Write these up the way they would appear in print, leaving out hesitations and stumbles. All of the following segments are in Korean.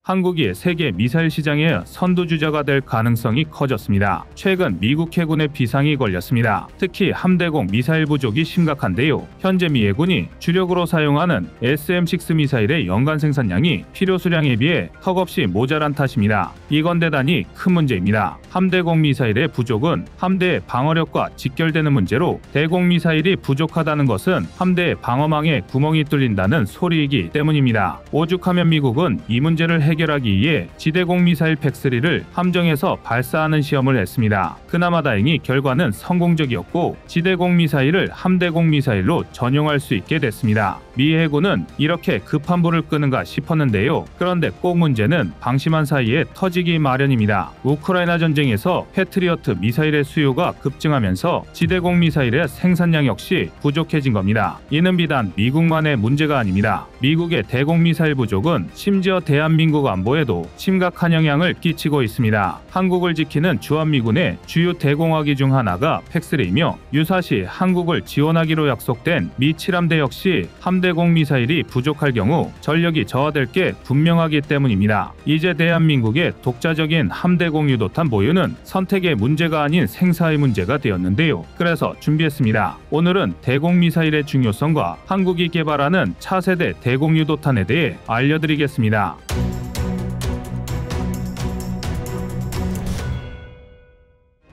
한국이 세계 미사일 시장의 선두주자가 될 가능성이 커졌습니다. 최근 미국 해군에 비상이 걸렸습니다. 특히 함대공 미사일 부족이 심각한데요. 현재 미 해군이 주력으로 사용하는 SM-6 미사일의 연간 생산량이 필요 수량에 비해 턱없이 모자란 탓입니다. 이건 대단히 큰 문제입니다. 함대공 미사일의 부족은 함대의 방어력과 직결되는 문제로 대공 미사일이 부족하다는 것은 함대의 방어망에 구멍이 뚫린다는 소리이기 때문입니다. 오죽하면 미국은 이 문제를 해결하기 위해 지대공 미사일 팩3를 함정에서 발사하는 시험을 했습니다. 그나마 다행히 결과는 성공적이었고 지대공 미사일을 함대공 미사일로 전용할 수 있게 됐습니다. 미 해군은 이렇게 급한 불을 끄는가 싶었는데요. 그런데 꼭 문제는 방심한 사이에 터지기 마련입니다. 우크라이나 전쟁에서 패트리어트 미사일의 수요가 급증하면서 지대공 미사일의 생산량 역시 부족해진 겁니다. 이는 비단 미국만의 문제가 아닙니다. 미국의 대공 미사일 부족은 심지어 대한민국 안보에도 심각한 영향을 끼치고 있습니다. 한국을 지키는 주한미군의 주요 대공화기 중 하나가 팩3이며 유사시 한국을 지원하기로 약속된 미 7함대 역시 함대공 미사일이 부족할 경우 전력이 저하될 게 분명하기 때문입니다. 이제 대한민국의 독자적인 함대공 유도탄 보유는 선택의 문제가 아닌 생사의 문제가 되었는데요. 그래서 준비했습니다. 오늘은 대공 미사일의 중요성과 한국이 개발하는 차세대 대공 유도탄에 대해 알려드리겠습니다.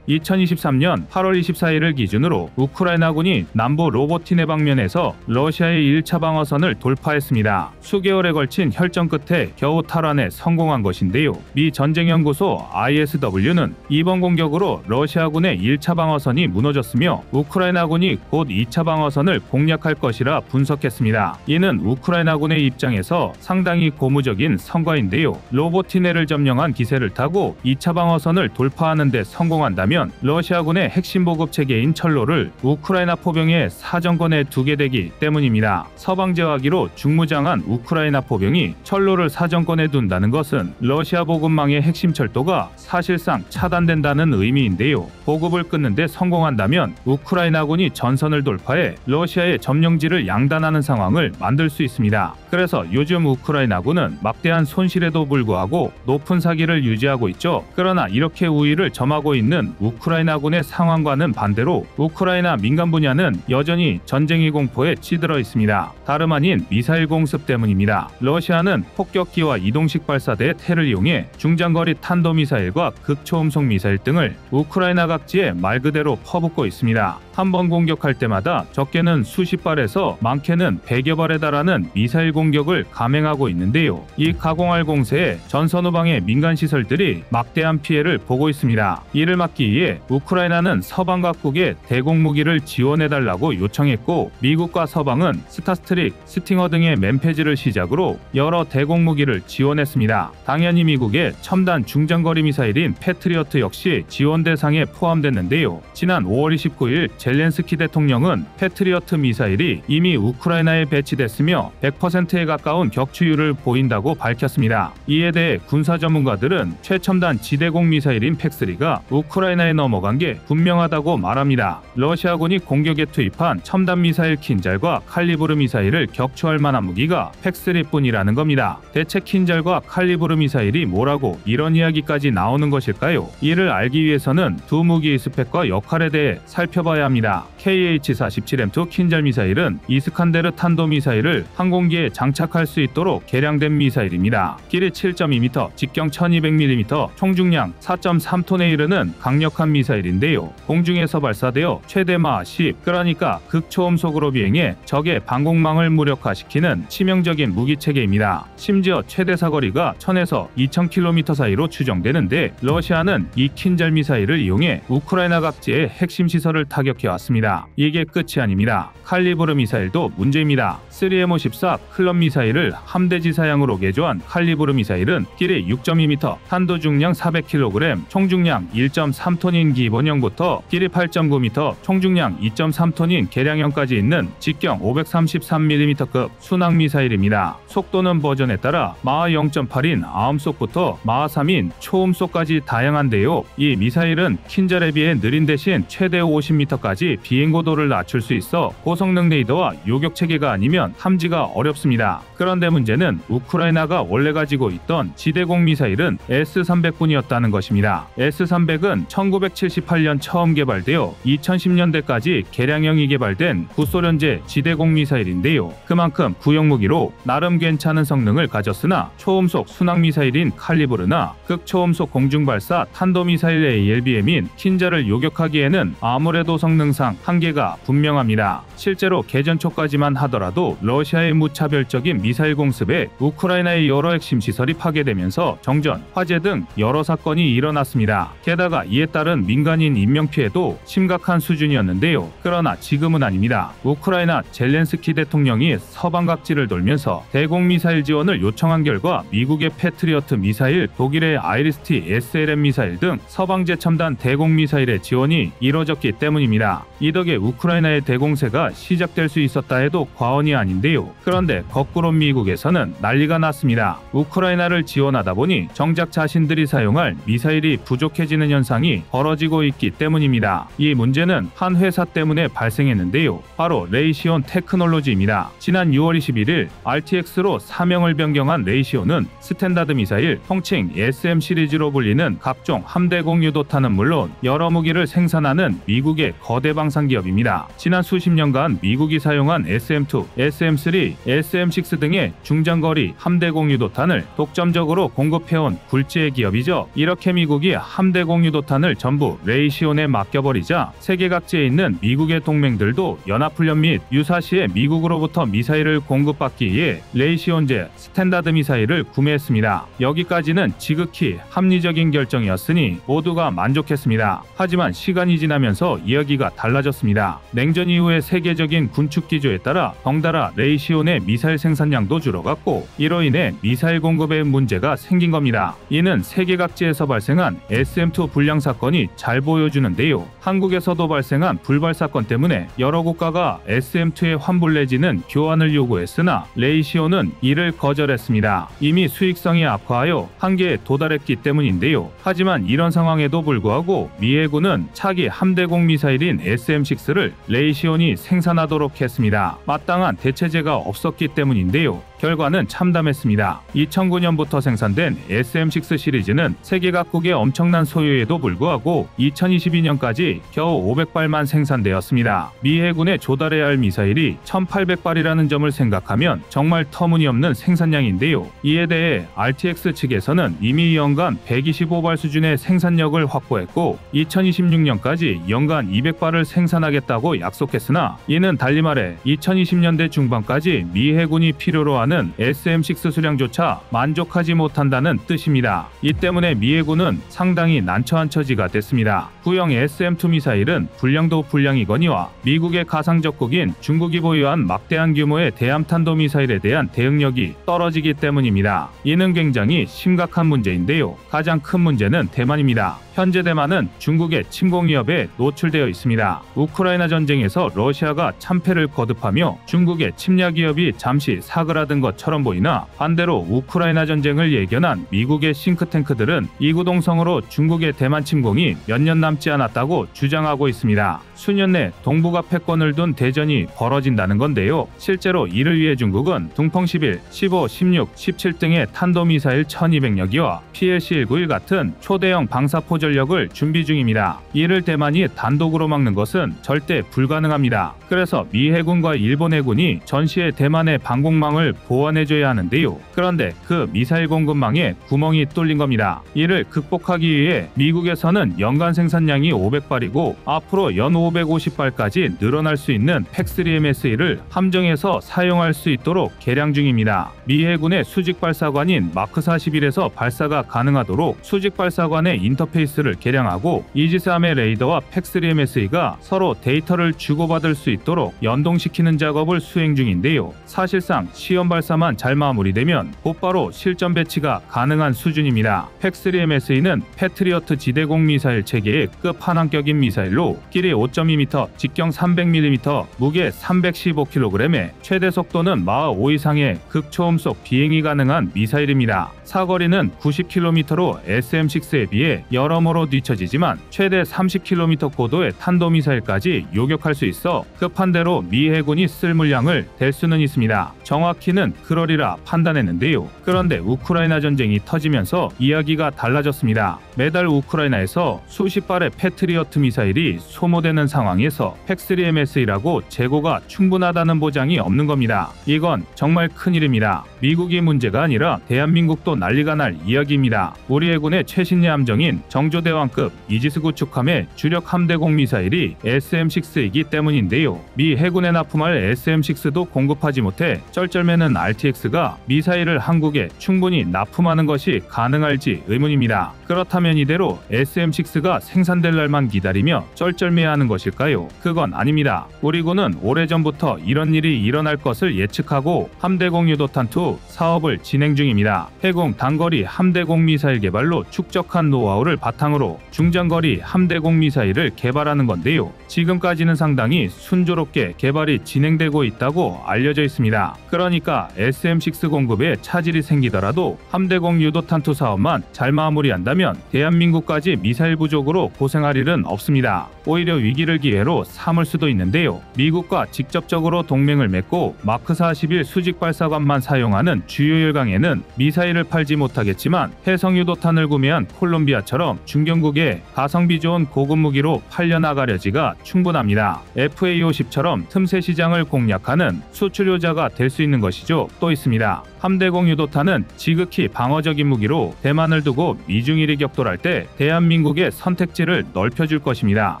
2023년 8월 24일을 기준으로 우크라이나군이 남부 로보티네 방면에서 러시아의 1차 방어선을 돌파했습니다. 수개월에 걸친 혈전 끝에 겨우 탈환에 성공한 것인데요. 미 전쟁연구소 ISW는 이번 공격으로 러시아군의 1차 방어선이 무너졌으며 우크라이나군이 곧 2차 방어선을 공략할 것이라 분석했습니다. 이는 우크라이나군의 입장에서 상당히 고무적인 성과인데요. 로보티네를 점령한 기세를 타고 2차 방어선을 돌파하는 데 성공한다면 러시아군의 핵심 보급 체계인 철로를 우크라이나 포병의 사정권에 두게 되기 때문입니다. 서방제화기로 중무장한 우크라이나 포병이 철로를 사정권에 둔다는 것은 러시아 보급망의 핵심 철도가 사실상 차단된다는 의미인데요. 보급을 끊는 데 성공한다면 우크라이나군이 전선을 돌파해 러시아의 점령지를 양단하는 상황을 만들 수 있습니다. 그래서 요즘 우크라이나군은 막대한 손실에도 불구하고 높은 사기를 유지하고 있죠. 그러나 이렇게 우위를 점하고 있는 우크라이나군의 상황과는 반대로 우크라이나 민간 분야는 여전히 전쟁의 공포에 찌들어 있습니다. 다름 아닌 미사일 공습 때문입니다. 러시아는 폭격기와 이동식 발사대 테를 이용해 중장거리 탄도미사일과 극초음속 미사일 등을 우크라이나 각지에 말 그대로 퍼붓고 있습니다. 한 번 공격할 때마다 적게는 수십 발에서 많게는 100여 발에 달하는 미사일 공격을 감행하고 있는데요. 이 가공할 공세에 전선 후방의 민간 시설들이 막대한 피해를 보고 있습니다. 이를 막기 위해 우크라이나는 서방 각국에 대공 무기를 지원해달라고 요청했고 미국과 서방은 스타스트릭, 스팅어 등의 맨페지를 시작으로 여러 대공 무기를 지원했습니다. 당연히 미국의 첨단 중장거리 미사일인 패트리어트 역시 지원 대상에 포함됐는데요. 지난 5월 29일 젤렌스키 대통령은 패트리어트 미사일이 이미 우크라이나에 배치됐으며 100%에 가까운 격추율을 보인다고 밝혔습니다. 이에 대해 군사 전문가들은 최첨단 지대공 미사일인 팩3가 우크라이나에 넘어간 게 분명하다고 말합니다. 러시아군이 공격에 투입한 첨단 미사일 킨잘과 칼리브르 미사일을 격추할 만한 무기가 팩3뿐이라는 겁니다. 대체 킨잘과 칼리브르 미사일이 뭐라고 이런 이야기까지 나오는 것일까요? 이를 알기 위해서는 두 무기의 스펙과 역할에 대해 살펴봐야 합니다. KH-47M2 킨잘 미사일은 이스칸데르 탄도 미사일을 항공기에 장착할 수 있도록 개량된 미사일입니다. 길이 7.2m, 직경 1200mm, 총중량 4.3톤에 이르는 강력한 미사일인데요. 공중에서 발사되어 최대 마하 10, 그러니까 극초음속으로 비행해 적의 방공망을 무력화시키는 치명적인 무기체계입니다. 심지어 최대 사거리가 1000에서 2000km 사이로 추정되는데 러시아는 이 킨잘 미사일을 이용해 우크라이나 각지의 핵심 시설을 타격해왔습니다. 이게 끝이 아닙니다. 칼리브르 미사일도 문제입니다. 3M54 클럽 미사일을 함대지 사양으로 개조한 칼리브르 미사일은 길이 6.2m, 탄도 중량 400kg, 총중량 1.3톤인 기본형부터 길이 8.9m, 총중량 2.3톤인 개량형까지 있는 직경 533mm급 순항 미사일입니다. 속도는 버전에 따라 마하 0.8인 아음속부터 마하 3인 초음속까지 다양한데요. 이 미사일은 킨잘에 비해 느린 대신 최대 50m까지 정도까지 비행고도를 낮출 수 있어 고성능 레이더와 요격 체계가 아니면 탐지가 어렵습니다. 그런데 문제는 우크라이나가 원래 가지고 있던 지대공 미사일은 S-300분이었다는 것입니다. S-300은 1978년 처음 개발되어 2010년대까지 개량형이 개발된 구소련제 지대공 미사일인데요. 그만큼 구형 무기로 나름 괜찮은 성능을 가졌으나 초음속 순항 미사일인 칼리브르나 극초음속 공중발사 탄도미사일 ALBM인 킨자를 요격하기에는 아무래도 성능상 한계가 분명합니다. 실제로 개전 초까지만 하더라도 러시아의 무차별적인 미사일 공습에 우크라이나의 여러 핵심 시설이 파괴되면서 정전, 화재 등 여러 사건이 일어났습니다. 게다가 이에 따른 민간인 인명피해도 심각한 수준이었는데요. 그러나 지금은 아닙니다. 우크라이나 젤렌스키 대통령이 서방 각지를 돌면서 대공 미사일 지원을 요청한 결과 미국의 패트리어트 미사일, 독일의 아이리스티 SLM 미사일 등 서방제 첨단 대공 미사일의 지원이 이뤄졌기 때문입니다. 이 덕에 우크라이나의 대공세가 시작될 수 있었다 해도 과언이 아닌데요. 그런데 거꾸로 미국에서는 난리가 났습니다. 우크라이나를 지원하다 보니 정작 자신들이 사용할 미사일이 부족해지는 현상이 벌어지고 있기 때문입니다. 이 문제는 한 회사 때문에 발생했는데요. 바로 레이시온 테크놀로지입니다. 지난 6월 21일 RTX로 사명을 변경한 레이시온은 스탠다드 미사일, 통칭 SM 시리즈로 불리는 각종 함대 공유도탄은 물론 여러 무기를 생산하는 미국의 거대 방산 기업입니다. 지난 수십 년간 미국이 사용한 SM2, SM3, SM6 등의 중장거리 함대 공유도탄을 독점적으로 공급해온 굴지의 기업이죠. 이렇게 미국이 함대 공유도탄을 전부 레이시온에 맡겨버리자 세계 각지에 있는 미국의 동맹들도 연합훈련 및 유사시에 미국으로부터 미사일을 공급받기 위해 레이시온제 스탠다드 미사일을 구매했습니다. 여기까지는 지극히 합리적인 결정이었으니 모두가 만족했습니다. 하지만 시간이 지나면서 이야기가 달라졌습니다. 냉전 이후의 세계적인 군축 기조에 따라 덩달아 레이시온의 미사일 생산량도 줄어갔고 이로 인해 미사일 공급에 문제가 생긴 겁니다. 이는 세계 각지에서 발생한 SM2 불량 사건이 잘 보여주는데요. 한국에서도 발생한 불발 사건 때문에 여러 국가가 SM2의 환불 내지는 교환을 요구했으나 레이시온은 이를 거절했습니다. 이미 수익성이 악화하여 한계에 도달했기 때문인데요. 하지만 이런 상황에도 불구하고 미 해군은 차기 함대공 미사일인 SM6를 레이시온이 생산하도록 했습니다. 마땅한 대체제가 없었기 때문인데요. 결과는 참담했습니다. 2009년부터 생산된 SM6 시리즈는 세계 각국의 엄청난 소요에도 불구하고 2022년까지 겨우 500발만 생산되었습니다. 미 해군에 조달해야 할 미사일이 1800발이라는 점을 생각하면 정말 터무니없는 생산량인데요. 이에 대해 RTX 측에서는 이미 연간 125발 수준의 생산력을 확보했고 2026년까지 연간 200발을 생산하겠다고 약속했으나 이는 달리 말해 2020년대 중반까지 미 해군이 필요로 하는 SM6 수량조차 만족하지 못한다는 뜻입니다. 이 때문에 미 해군은 상당히 난처한 처지가 됐습니다. 구형 SM2 미사일은 불량도 불량이거니와 미국의 가상적국인 중국이 보유한 막대한 규모의 대함탄도 미사일에 대한 대응력이 떨어지기 때문입니다. 이는 굉장히 심각한 문제인데요. 가장 큰 문제는 대만입니다. 현재 대만은 중국의 침공 위협에 노출되어 있습니다. 우크라이나 전쟁에서 러시아가 참패를 거듭하며 중국의 침략 위협이 잠시 사그라든 것처럼 보이나 반대로 우크라이나 전쟁을 예견한 미국의 싱크탱크들은 이구동성으로 중국의 대만 침공이 몇 년 남지 않았다고 주장하고 있습니다. 수년 내 동북아 패권을 둔 대전이 벌어진다는 건데요. 실제로 이를 위해 중국은 둥펑 11, 15, 16, 17 등의 탄도미사일 1200여 기와 PLC-191 같은 초대형 방사포 전력을 준비 중입니다. 이를 대만이 단독으로 막는 것은 절대 불가능합니다. 그래서 미 해군과 일본 해군이 전시에 대만의 방공망을 보완해줘야 하는데요. 그런데 그 미사일 공급망에 구멍이 뚫린 겁니다. 이를 극복하기 위해 미국에서는 연간 생산량이 500발이고 앞으로 연 550발까지 늘어날 수 있는 팩3MSE를 함정에서 사용할 수 있도록 개량 중입니다. 미 해군의 수직 발사관인 마크 41에서 발사가 가능하도록 수직 발사관의 인터페이스를 개량하고 이지스함의 레이더와 팩3MSE가 서로 데이터를 주고받을 수 있도록 연동시키는 작업을 수행 중인데요. 사실상 시험 발사만 잘 마무리되면 곧바로 실전 배치가 가능한 수준입니다. 팩3MSE는 패트리어트 지대공 미사일 체계의 끝판왕격인 미사일로 길이 5.2m, 직경 300mm, 무게 315kg에 최대 속도는 마하 5 이상의 극초음속 비행이 가능한 미사일입니다. 사거리는 90km로 SM6에 비해 여러 너머로 뒤처지지만 최대 30km 고도의 탄도미사일까지 요격할 수 있어 급한 대로 미 해군이 쓸 물량을 댈 수는 있습니다. 정확히는 그러리라 판단했는데요. 그런데 우크라이나 전쟁이 터지면서 이야기가 달라졌습니다. 매달 우크라이나에서 수십 발의 패트리어트 미사일이 소모되는 상황에서 팩3MS이라고 재고가 충분하다는 보장이 없는 겁니다. 이건 정말 큰일입니다. 미국이 문제가 아니라 대한민국도 난리가 날 이야기입니다. 우리 해군의 최신의 함정인 정조대왕급 이지스 구축함의 주력 함대공 미사일이 SM-6이기 때문인데요. 미 해군에 납품할 SM-6도 공급하지 못해 쩔쩔매는 RTX가 미사일을 한국에 충분히 납품하는 것이 가능할지 의문입니다. 그렇다면 이대로 SM-6가 생산될 날만 기다리며 쩔쩔매하는 것일까요? 그건 아닙니다. 우리 군은 오래전부터 이런 일이 일어날 것을 예측하고 함대공 유도탄2 사업을 진행 중입니다. 해공 단거리 함대공 미사일 개발로 축적한 노하우를 바탕으로 중장거리 함대공 미사일을 개발하는 건데요. 지금까지는 상당히 순조롭게 개발이 진행되고 있다고 알려져 있습니다. 그러니까 SM-6 공급에 차질이 생기더라도 함대공 유도탄2 사업만 잘 마무리한다면 대한민국까지 미사일 부족으로 고생할 일은 없습니다. 오히려 위기를 기회로 삼을 수도 있는데요. 미국과 직접적으로 동맹을 맺고 마크 41 수직 발사관만 사용하는 주요 열강에는 미사일을 팔지 못하겠지만 해성 유도탄을 구매한 콜롬비아처럼 중견국에 가성비 좋은 고급 무기로 팔려나가려지가 충분합니다. FA-50처럼 틈새 시장을 공략하는 수출효자가 될 수 있는 것이죠. 또 있습니다. 함대공 유도탄은 지극히 방어적인 무기로 대만을 두고 미중일이 격돌할 때 대한민국의 선택지를 넓혀줄 것입니다.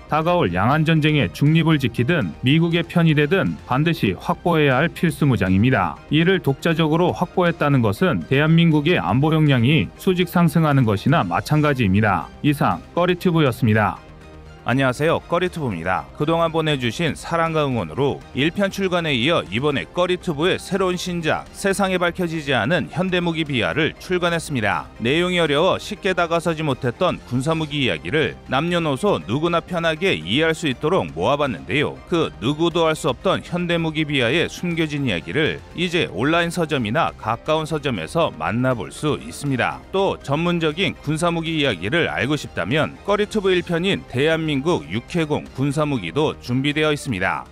다가올 양안전쟁의 중립을 지키든 미국의 편이 되든 반드시 확보해야 할 필수 무장입니다. 이를 독자적으로 확보했다는 것은 대한민국의 안보 역량이 수직 상승하는 것이나 마찬가지입니다. 이상 꺼리튜브였습니다. 안녕하세요, 꺼리튜브입니다. 그동안 보내주신 사랑과 응원으로 1편 출간에 이어 이번에 꺼리튜브의 새로운 신작 세상에 밝혀지지 않은 현대무기 비하를 출간했습니다. 내용이 어려워 쉽게 다가서지 못했던 군사무기 이야기를 남녀노소 누구나 편하게 이해할 수 있도록 모아봤는데요. 그 누구도 알 수 없던 현대무기 비하의 숨겨진 이야기를 이제 온라인 서점이나 가까운 서점에서 만나볼 수 있습니다. 또 전문적인 군사무기 이야기를 알고 싶다면 꺼리튜브 1편인 대한민국 육해공 군사무기도 준비되어 있습니다.